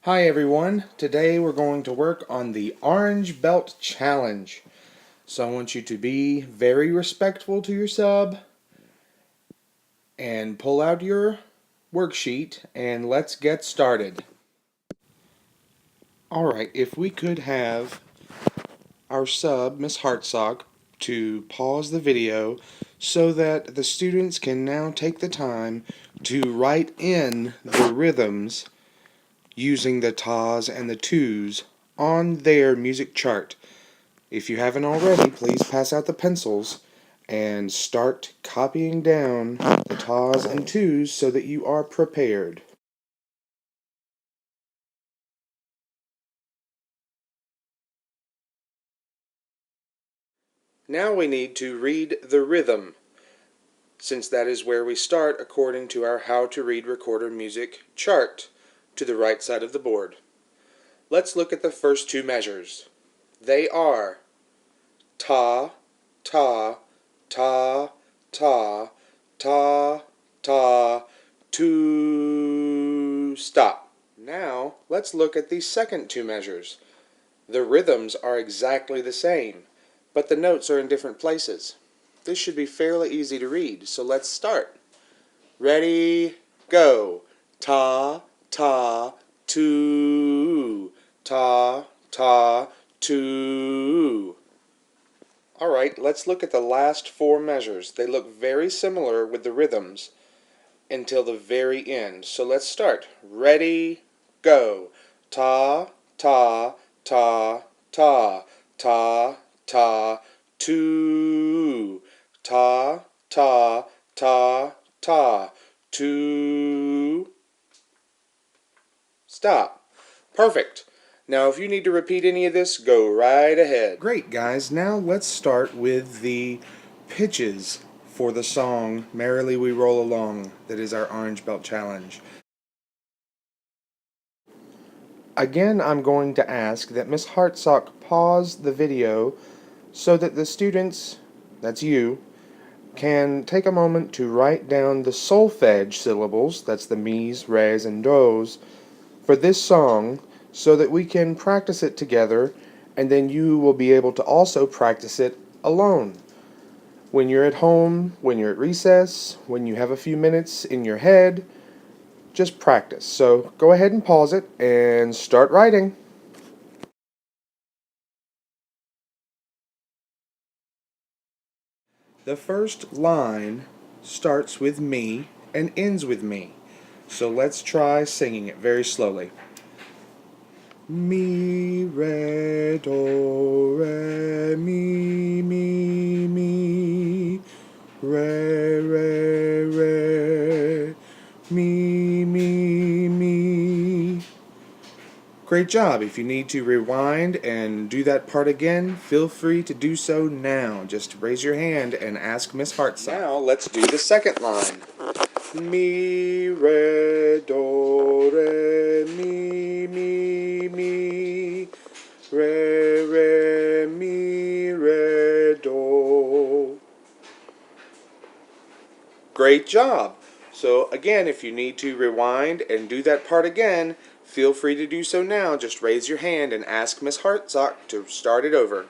Hi everyone, today we're going to work on the Orange Belt Challenge. So I want you to be very respectful to your sub and pull out your worksheet and let's get started. Alright, if we could have our sub, Miss Hartsock, to pause the video so that the students can now take the time to write in the rhythms using the tas and the tus on their music chart. If you haven't already, please pass out the pencils and start copying down the tas and tus so that you are prepared. Now we need to read the rhythm, since that is where we start according to our How to Read Recorder Music chart to the right side of the board. Let's look at the first two measures. They are ta, ta, ta, ta, ta, ta, tu, stop. Now, let's look at the second two measures. The rhythms are exactly the same, but the notes are in different places. This should be fairly easy to read, so let's start. Ready, go. Ta, ta, tu, ta, ta, tu. Alright, let's look at the last four measures. They look very similar with the rhythms until the very end. So let's start. Ready, go. Ta, ta, ta, ta, ta, ta, tu, ta, ta, ta, ta, tu, stop. Perfect. Now if you need to repeat any of this, go right ahead. Great, guys. Now let's start with the pitches for the song Merrily We Roll Along, that is our Orange Belt Challenge. Again, I'm going to ask that Miss Hartsock pause the video so that the students, that's you, can take a moment to write down the solfege syllables, that's the mi's, re's, and do's, for this song so that we can practice it together, and then you will be able to also practice it alone. When you're at home, when you're at recess, when you have a few minutes in your head, just practice. So go ahead and pause it and start writing. The first line starts with me and ends with me. So let's try singing it very slowly. Mi, re, do, re, mi, re, re, mi. Great job. If you need to rewind and do that part again, feel free to do so now. Just raise your hand and ask Miss Hartsock. Now let's do the second line. Mi, re, do, re, mi, re, mi, re, do. Great job. So again, if you need to rewind and do that part again, feel free to do so now. Just raise your hand and ask Miss Hartsock to start it over.